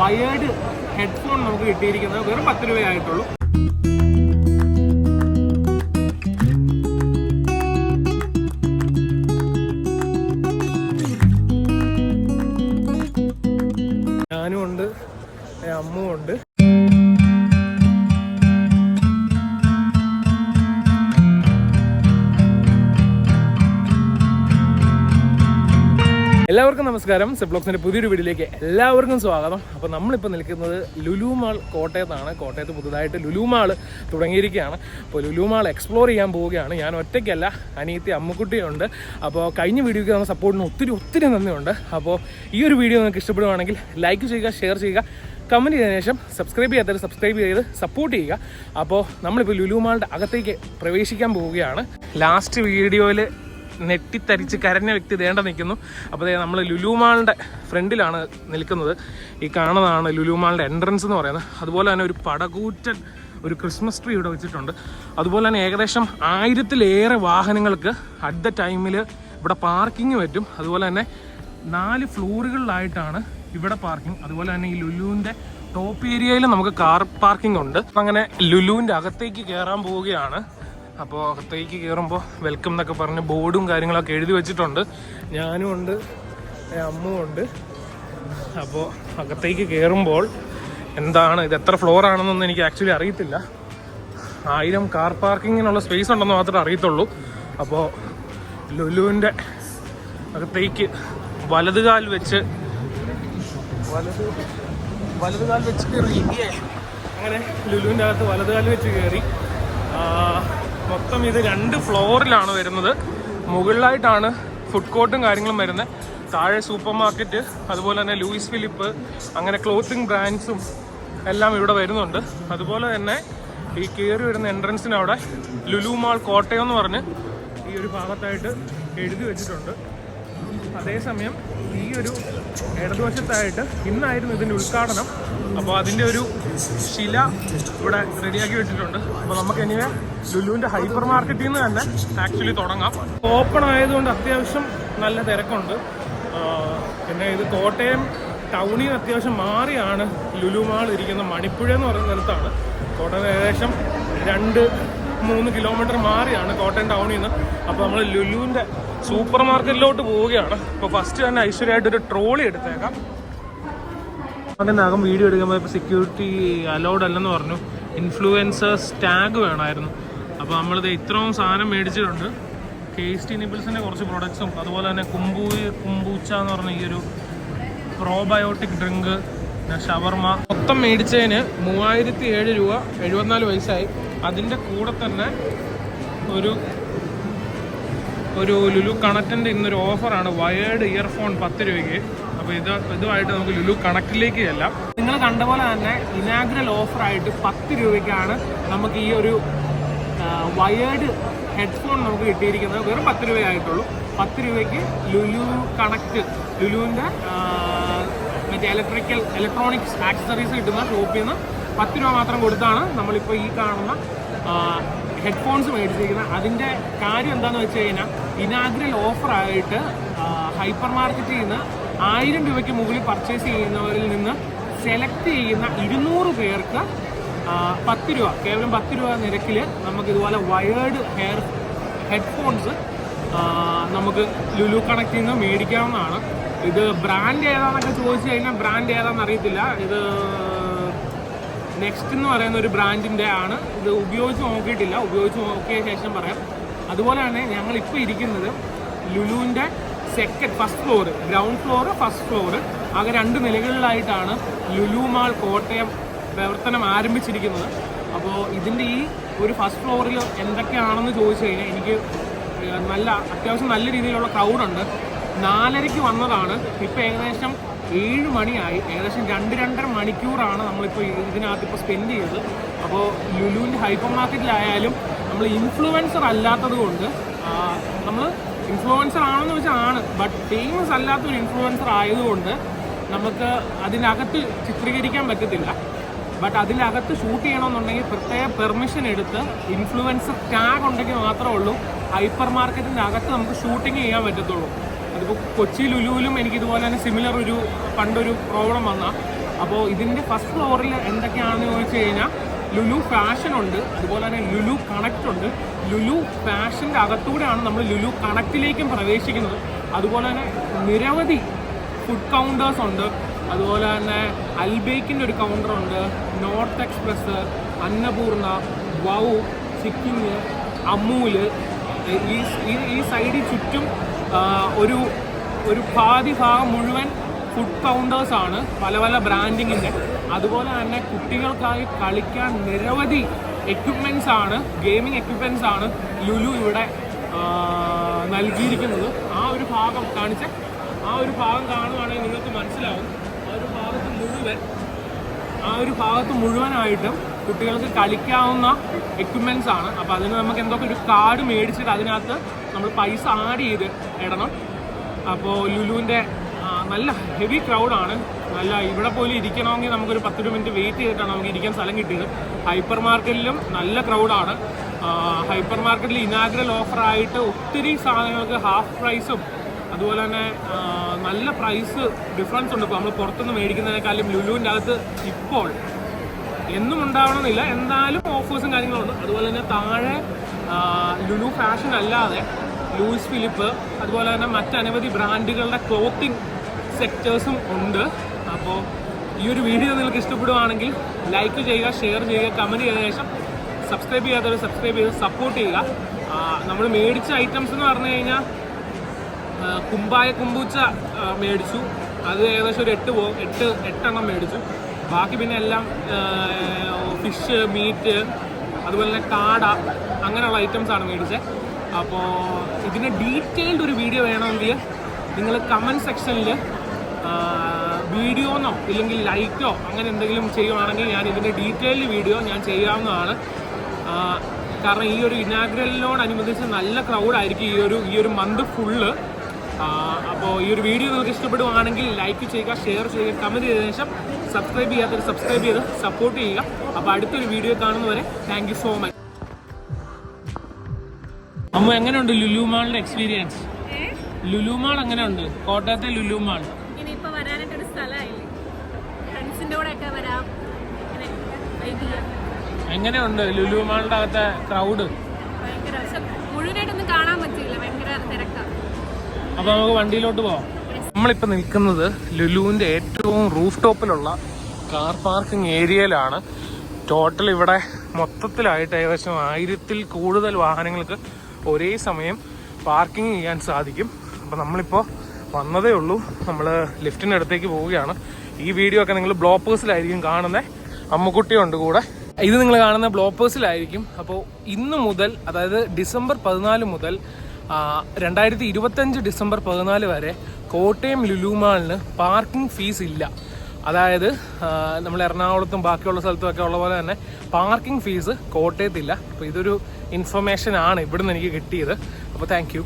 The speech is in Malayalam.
വയേർഡ് ഹെഡ്ഫോൺ നമുക്ക് കിട്ടിയിരിക്കുന്നത് വെറും 10 രൂപയായിട്ടുള്ളൂ. ഞാനും ഉണ്ട്, അമ്മും ഉണ്ട്. എല്ലാവർക്കും നമസ്കാരം. സെബ്ലോക്സിൻ്റെ പുതിയൊരു വീഡിയോയിലേക്ക് എല്ലാവർക്കും സ്വാഗതം. അപ്പോൾ നമ്മളിപ്പോൾ നിൽക്കുന്നത് ലുലു മാൾ കോട്ടയത്താണ്. കോട്ടയത്ത് പുതുതായിട്ട് ലുലു മാൾ തുടങ്ങിയിരിക്കുകയാണ്. അപ്പോൾ ലുലു മാൾ എക്സ്പ്ലോർ ചെയ്യാൻ പോവുകയാണ്. ഞാൻ ഒറ്റയ്ക്കല്ല, അനിയത്തി അമ്മുക്കുട്ടിയുണ്ട്. അപ്പോൾ കഴിഞ്ഞ വീഡിയോയ്ക്ക് നമ്മൾ സപ്പോർട്ടിന് ഒത്തിരി നന്ദിയുണ്ട്. അപ്പോൾ ഈ ഒരു വീഡിയോ നിങ്ങൾക്ക് ഇഷ്ടപ്പെടുവാണെങ്കിൽ ലൈക്ക് ചെയ്യുക, ഷെയർ ചെയ്യുക, കമൻറ്റ് ചെയ്തതിനു ശേഷം സബ്സ്ക്രൈബ് ചെയ്യാത്തവർ സബ്സ്ക്രൈബ് ചെയ്ത് സപ്പോർട്ട് ചെയ്യുക. അപ്പോൾ നമ്മളിപ്പോൾ ലുലു മാളിൻ്റെ അകത്തേക്ക് പ്രവേശിക്കാൻ പോവുകയാണ്. ലാസ്റ്റ് വീഡിയോയിൽ നെട്ടിത്തരിച്ച് കരഞ്ഞ വ്യക്തി ദേണ്ട നിൽക്കുന്നു. അപ്പോൾ നമ്മൾ ലുലു മാളിൻ്റെ ഫ്രണ്ടിലാണ് നിൽക്കുന്നത്. ഈ കാണുന്നതാണ് ലുലു മാളിൻ്റെ എൻട്രൻസ് എന്ന് പറയുന്നത്. അതുപോലെ തന്നെ ഒരു പടകൂറ്റൻ ഒരു ക്രിസ്മസ് ട്രീ ഇവിടെ വെച്ചിട്ടുണ്ട്. അതുപോലെ തന്നെ ഏകദേശം 1000-ലേറെ വാഹനങ്ങൾക്ക് അറ്റ് ദ ടൈമിൽ ഇവിടെ പാർക്കിംഗ് പറ്റും. അതുപോലെ തന്നെ 4 ഫ്ലോറുകളിലായിട്ടാണ് ഇവിടെ പാർക്കിംഗ്. അതുപോലെ തന്നെ ഈ ലുലുവിൻ്റെ ടോപ്പ് ഏരിയയിൽ നമുക്ക് കാർ പാർക്കിംഗ് ഉണ്ട്. അപ്പം അങ്ങനെ ലുലുവിൻ്റെ അകത്തേക്ക് കയറാൻ പോവുകയാണ്. അപ്പോൾ അകത്തേക്ക് കയറുമ്പോൾ വെൽക്കം എന്നൊക്കെ പറഞ്ഞ് ബോർഡും കാര്യങ്ങളൊക്കെ എഴുതി വെച്ചിട്ടുണ്ട്. ഞാനും ഉണ്ട്, അമ്മും ഉണ്ട്. അപ്പോൾ അകത്തേക്ക് കയറുമ്പോൾ എന്താണ് ഇത്, എത്ര ഫ്ലോർ ആണെന്നൊന്നും എനിക്ക് ആക്ച്വലി അറിയത്തില്ല. 1000 കാർ പാർക്കിങ്ങിനുള്ള സ്പേസ് ഉണ്ടെന്ന് മാത്രമേ അറിയത്തുള്ളൂ. അപ്പോൾ ലുലുവിൻ്റെ അകത്തേക്ക് വലതുകാൽ വെച്ച് കയറി. അങ്ങനെ ലുലുവിൻ്റെ അകത്ത് വലതുകാൽ വെച്ച് കയറി. മൊത്തം ഇത് 2 ഫ്ലോറിലാണ് വരുന്നത്. മുകളിലായിട്ടാണ് ഫുഡ് കോർട്ടും കാര്യങ്ങളും വരുന്നത്. താഴെ സൂപ്പർ മാർക്കറ്റ്, അതുപോലെ തന്നെ ലൂയിസ് ഫിലിപ്പ്, അങ്ങനെ ക്ലോത്തിങ് ബ്രാൻഡ്സും എല്ലാം ഇവിടെ വരുന്നുണ്ട്. അതുപോലെ തന്നെ ഈ കയറി വരുന്ന എൻട്രൻസിന് അവിടെ ലുലു മാൾ കോട്ടയം എന്ന് പറഞ്ഞ് ഈ ഒരു ഭാഗത്തായിട്ട് എഴുതി വെച്ചിട്ടുണ്ട്. അതേസമയം ഈ ഒരു ഇടതുവശത്തായിട്ട് ഇന്നായിരുന്നു ഇതിൻ്റെ ഉദ്ഘാടനം. അപ്പോൾ അതിൻ്റെ ഒരു ശില ഇവിടെ റെഡിയാക്കി വെച്ചിട്ടുണ്ട്. അപ്പോൾ നമുക്ക് ഇനി ലുലുവിൻ്റെ ഹൈപ്പർ മാർക്കറ്റിൽ നിന്ന് തന്നെ ആക്ച്വലി തുടങ്ങാം. ഓപ്പൺ ആയതുകൊണ്ട് അത്യാവശ്യം നല്ല തിരക്കുണ്ട്. പിന്നെ ഇത് കോട്ടയം ടൗണിൽ നിന്ന് അത്യാവശ്യം മാറിയാണ് ലുലു മാൾ ഇരിക്കുന്നത്. മണിപ്പുഴ എന്ന് പറയുന്ന സ്ഥലത്താണ്. കോട്ടയം ഏകദേശം 2-3 കിലോമീറ്റർ മാറിയാണ് കോട്ടയം ടൗണിൽ നിന്ന്. അപ്പോൾ നമ്മൾ ലുലുവിൻ്റെ സൂപ്പർ മാർക്കറ്റിലോട്ട് പോവുകയാണ്. അപ്പോൾ ഫസ്റ്റ് തന്നെ ഐശ്വര്യമായിട്ടൊരു ട്രോളി എടുത്തേക്കാം. അതിനകം വീഡിയോ എടുക്കുമ്പോൾ ഇപ്പോൾ സെക്യൂരിറ്റി അലൗഡ് അല്ലെന്ന് പറഞ്ഞു. ഇൻഫ്ലുവൻസേഴ്സ് ടാഗ് വേണമായിരുന്നു. അപ്പോൾ നമ്മളിത് ഇത്രയും സാധനം മേടിച്ചിട്ടുണ്ട്. ടേസ്റ്റി നിബിൾസിൻ്റെ കുറച്ച് പ്രൊഡക്ട്സും, അതുപോലെ തന്നെ കുംബൂച്ച എന്ന് പറഞ്ഞ ഈ ഒരു പ്രോബയോട്ടിക് ഡ്രിങ്ക്, ഷവർമ മൊത്തം മേടിച്ചതിന് 3007 രൂപ 74 പൈസയായി. അതിൻ്റെ കൂടെ തന്നെ ഒരു ലുലു കണക്റ്റിൻ്റെ ഇന്നൊരു ഓഫറാണ്. വയേർഡ് ഇയർഫോൺ 10 രൂപയ്ക്ക്. അപ്പോൾ ഇതുമായിട്ട് നമുക്ക് ലുലു കണക്റ്റിലേക്ക് ചെല്ലാം. നിങ്ങൾ കണ്ട പോലെ തന്നെ ഇനാഗ്രൽ ഓഫറായിട്ട് 10 രൂപയ്ക്കാണ് നമുക്ക് ഈ ഒരു വയേർഡ് ഹെഡ്ഫോൺ നമുക്ക് കിട്ടിയിരിക്കുന്നത്. വെറും 10 രൂപയായിട്ടുള്ളൂ. 10 രൂപയ്ക്ക് ലുലു കണക്റ്റ്, ലുലുവിൻ്റെ മറ്റേ ഇലക്ട്രോണിക്സ് ആക്സസറീസ് കിട്ടുന്ന ഷോപ്പിൽ നിന്ന് 10 രൂപ മാത്രം കൊടുത്താണ് നമ്മളിപ്പോൾ ഈ കാണുന്ന ഹെഡ്ഫോൺസ് മേടിച്ചിരിക്കുന്നത്. അതിൻ്റെ കാര്യം എന്താണെന്ന് വെച്ച് കഴിഞ്ഞാൽ ഇനാഗ്രൽ ഓഫറായിട്ട് ഹൈപ്പർ മാർക്കറ്റിൽ നിന്ന് 1000 രൂപയ്ക്ക് മുകളിൽ പർച്ചേസ് ചെയ്യുന്നവരിൽ നിന്ന് സെലക്ട് ചെയ്യുന്ന 200 പേർക്ക് 10 രൂപ, കേവലം 10 രൂപ നിരക്കിൽ നമുക്ക് ഇതുപോലെ വയേർഡ് ഹെഡ്ഫോൺസ് നമുക്ക് ലുലു കണക്റ്റിൽ നിന്ന് മേടിക്കാവുന്നതാണ്. ഇത് ബ്രാൻഡ് ഏതാണെന്നൊക്കെ ചോദിച്ചു കഴിഞ്ഞാൽ ബ്രാൻഡ് ഏതാണെന്ന് അറിയത്തില്ല. ഇത് നെക്സ്റ്റ് എന്ന് പറയുന്ന ഒരു ബ്രാൻഡിൻ്റെ ആണ്. ഇത് ഉപയോഗിച്ച് നോക്കിയിട്ടില്ല, ഉപയോഗിച്ച് നോക്കിയ ശേഷം പറയാം. അതുപോലെ തന്നെ ഞങ്ങളിപ്പോൾ ഇരിക്കുന്നത് ലുലുവിൻ്റെ first floor, ground floor, first floor, ആകെ 2 നിലകളിലായിട്ടാണ് ലുലു മാൾ കോട്ടയം പ്രവർത്തനം ആരംഭിച്ചിരിക്കുന്നത്. അപ്പോൾ ഇതിൻ്റെ ഈ ഒരു ഫസ്റ്റ് ഫ്ലോറിൽ എന്തൊക്കെയാണെന്ന് ചോദിച്ചു കഴിഞ്ഞാൽ എനിക്ക് അത്യാവശ്യം നല്ല രീതിയിലുള്ള ക്രൗഡുണ്ട്. 4:30 വന്നതാണ്. ഇപ്പോൾ ഏകദേശം 7 മണിയായി. ഏകദേശം 2-2.5 മണിക്കൂറാണ് നമ്മളിപ്പോൾ ഇതിനകത്ത് ഇപ്പോൾ സ്പെൻഡ് ചെയ്തത്. അപ്പോൾ ലുലുവിൻ്റെ ഹൈപ്പർ മാർക്കറ്റിലായാലും നമ്മൾ ഇൻഫ്ലുവൻസർ അല്ലാത്തത് കൊണ്ട്, നമ്മൾ ഇൻഫ്ലുവൻസർ ആണെന്ന് വെച്ചാൽ ആണ്, ബട്ട് ഫേമസ് അല്ലാത്തൊരു ഇൻഫ്ലുവൻസർ ആയതുകൊണ്ട് നമുക്ക് അതിനകത്ത് ചിത്രീകരിക്കാൻ പറ്റത്തില്ല. ബട്ട് അതിനകത്ത് ഷൂട്ട് ചെയ്യണമെന്നുണ്ടെങ്കിൽ പ്രത്യേക പെർമിഷൻ എടുത്ത് ഇൻഫ്ലുവൻസർ ടാഗ് ഉണ്ടെങ്കിൽ മാത്രമേ ഉള്ളൂ ഹൈപ്പർ മാർക്കറ്റിൻ്റെ അകത്ത് നമുക്ക് ഷൂട്ടിങ് ചെയ്യാൻ പറ്റത്തുള്ളൂ. അതിപ്പോൾ കൊച്ചി ലുലുവിലും എനിക്ക് ഇതുപോലെ തന്നെ സിമിലർ പണ്ടൊരു പ്രോബ്ലം വന്നാൽ അപ്പോൾ ഇതിൻ്റെ ഫസ്റ്റ് ഫ്ലോറിൽ എന്തൊക്കെയാണെന്ന് ചോദിച്ചു കഴിഞ്ഞാൽ ലുലു ഫാഷൻ ഉണ്ട്, അതുപോലെ തന്നെ ലുലു കണക്റ്റ് ഉണ്ട്. ലുലു ഫാഷൻ്റെ അകത്തൂടെയാണ് നമ്മൾ ലുലു കണക്റ്റിലേക്കും പ്രവേശിക്കുന്നത്. അതുപോലെ തന്നെ നിരവധി ഫുഡ് കൗണ്ടേഴ്സ് ഉണ്ട്. അതുപോലെ തന്നെ അൽബേക്കിൻ്റെ ഒരു കൗണ്ടറുണ്ട്, North Express, Annapoorna, wow, Chicking, Amul. ഈ സൈഡിൽ ചുറ്റും ഒരു ഭാഗം മുഴുവൻ ഫുഡ് കൗണ്ടേഴ്സാണ്, പല പല ബ്രാൻഡിങ്ങിൻ്റെ. അതുപോലെ തന്നെ കുട്ടികൾക്കായി കളിക്കാൻ നിരവധി എക്യുപ്മെൻറ്റ്സ് ആണ്, ഗെയിമിംഗ് എക്യുപ്മെൻറ്റ്സ് ആണ് ലുലു ഇവിടെ നൽകിയിരിക്കുന്നത്. ആ ഒരു ഭാഗം കാണുകയാണെങ്കിൽ നിങ്ങൾക്ക് മനസ്സിലാവും. ആ ഒരു ഭാഗത്ത് മുഴുവനായിട്ടും കുട്ടികൾക്ക് കളിക്കാവുന്ന എക്യുപ്മെൻറ്റ്സ് ആണ്. അപ്പോൾ അതിന് നമുക്ക് എന്തൊക്കെ ഒരു കാർഡ് മേടിച്ചിട്ട് അതിനകത്ത് നമ്മൾ പൈസ ആഡ് ചെയ്ത് ഇടണം. അപ്പോൾ ലുലുവിൻ്റെ നല്ല ഹെവി ക്രൗഡാണ്. നല്ല ഇവിടെ പോലും ഇരിക്കണമെങ്കിൽ നമുക്കൊരു 10 മിനിറ്റ് വെയിറ്റ് ചെയ്തിട്ടാണ് നമുക്ക് ഇരിക്കാൻ സ്ഥലം കിട്ടിയത്. ഹൈപ്പർ മാർക്കറ്റിലും നല്ല ക്രൗഡാണ്. ഹൈപ്പർ മാർക്കറ്റിൽ ഇനാഗ്രൽ ഓഫറായിട്ട് ഒത്തിരി സാധനങ്ങൾക്ക് ഹാഫ് പ്രൈസും അതുപോലെ തന്നെ നല്ല പ്രൈസ് ഡിഫറൻസ് ഉണ്ട്. ഇപ്പോൾ നമ്മൾ പുറത്തുനിന്ന് മേടിക്കുന്നതിനേക്കാളും ലുലുവിൻ്റെ അകത്ത് ഇപ്പോൾ എന്നും ഉണ്ടാവണമെന്നില്ല, എന്തായാലും ഓഫേഴ്സും കാര്യങ്ങളുണ്ട്. അതുപോലെ തന്നെ താഴെ ലുലു ഫാഷൻ അല്ലാതെ ലൂയിസ് ഫിലിപ്പ്, അതുപോലെ തന്നെ മറ്റനവധി ബ്രാൻഡുകളുടെ ക്ലോത്തിങ് സെക്ടേഴ്സും ഉണ്ട്. അപ്പോൾ ഈ ഒരു വീഡിയോ നിങ്ങൾക്ക് ഇഷ്ടപ്പെടുവാണെങ്കിൽ ലൈക്ക് ചെയ്യുക, ഷെയർ ചെയ്യുക, കമൻറ്റ് ചെയ്ത ശേഷം സബ്സ്ക്രൈബ് ചെയ്യാത്തവർ സബ്സ്ക്രൈബ് ചെയ്ത് സപ്പോർട്ട് ചെയ്യുക. നമ്മൾ മേടിച്ച ഐറ്റംസ് എന്ന് പറഞ്ഞു കഴിഞ്ഞാൽ കുംബൂച്ച മേടിച്ചു, അത് ഏകദേശം ഒരു 8 മേടിച്ചു. ബാക്കി പിന്നെ എല്ലാം ഫിഷ്, മീറ്റ്, അതുപോലെ തന്നെ കാട, അങ്ങനെയുള്ള ഐറ്റംസാണ് മേടിച്ചത്. അപ്പോൾ ഇതിൻ്റെ ഡീറ്റെയിൽഡ് ഒരു വീഡിയോ വേണമെങ്കിൽ നിങ്ങൾ കമൻറ്റ് സെക്ഷനിൽ വീഡിയോന്നോ ഇല്ലെങ്കിൽ ലൈക്കോ അങ്ങനെ എന്തെങ്കിലും ചെയ്യുവാണെങ്കിൽ ഞാൻ ഇതിൻ്റെ ഡീറ്റെയിൽഡ് വീഡിയോ ഞാൻ ചെയ്യാവുന്നതാണ്. കാരണം ഈ ഒരു ഇനാഗ്രലിനോടനുബന്ധിച്ച് നല്ല ക്രൗഡായിരിക്കും ഈ ഒരു മന്ത് ഫുള്ള്. അപ്പോൾ ഈ ഒരു വീഡിയോ നിങ്ങൾക്ക് ഇഷ്ടപ്പെടുവാണെങ്കിൽ ലൈക്ക് ചെയ്യുക, ഷെയർ ചെയ്യുക, കമൻറ്റ് ചെയ്ത ശേഷം സബ്സ്ക്രൈബ് ചെയ്യാത്തവർ സബ്സ്ക്രൈബ് ചെയ്ത് സപ്പോർട്ട് ചെയ്യുക. അപ്പോൾ അടുത്തൊരു വീഡിയോ കാണുന്നവരെ താങ്ക് യു സോ മച്ച്. അമ്മ, എങ്ങനെയുണ്ട് ലുലു മാളിന്റെ എക്സ്പീരിയൻസ്? ലുലു മാൾ എങ്ങനെയുണ്ട്? കോട്ടയത്തെ ലുലു മാൾ എങ്ങനെയുണ്ട്? ലുലു മാളിന്റെ അകത്തെ ക്രൗഡ് അപ്പൊ നമുക്ക് വണ്ടിയിലോട്ട് പോവാം. നമ്മളിപ്പോ നിൽക്കുന്നത് ലുലുവിന്റെ ഏറ്റവും റൂഫ് ടോപ്പിലുള്ള കാർ പാർക്കിംഗ് ഏരിയയിലാണ്. ടോട്ടൽ ഇവിടെ മൊത്തത്തിലായിട്ട് ഏകദേശം 1000-ൽ കൂടുതൽ വാഹനങ്ങൾക്ക് ഒരേ സമയം പാർക്കിംഗ് ചെയ്യാൻ സാധിക്കും. അപ്പോൾ നമ്മളിപ്പോൾ വന്നതേ ഉള്ളൂ. നമ്മൾ ലിഫ്റ്റിൻ്റെ അടുത്തേക്ക് പോവുകയാണ്. ഈ വീഡിയോ ഒക്കെ നിങ്ങൾ ബ്ലോപ്പേഴ്സിലായിരിക്കും കാണുന്നത്. അമ്മുക്കുട്ടിയുണ്ട് കൂടെ. ഇത് നിങ്ങൾ കാണുന്ന ബ്ലോപ്പേഴ്സിലായിരിക്കും. അപ്പോൾ ഇന്ന് മുതൽ, അതായത് ഡിസംബർ 14 മുതൽ 2025 ഡിസംബർ 14 വരെ കോട്ടയം ലുലു മാളിന് പാർക്കിംഗ് ഫീസ് ഇല്ല. അതായത് നമ്മൾ എറണാകുളത്തും ബാക്കിയുള്ള സ്ഥലത്തും ഒക്കെ ഉള്ള പോലെ തന്നെ പാർക്കിംഗ് ഫീസ് കോട്ടയത്തില്ല. അപ്പോൾ ഇതൊരു ഇൻഫർമേഷൻ ആണ് ഇവിടുന്ന് എനിക്ക് കിട്ടിയത്. അപ്പോൾ താങ്ക് യു.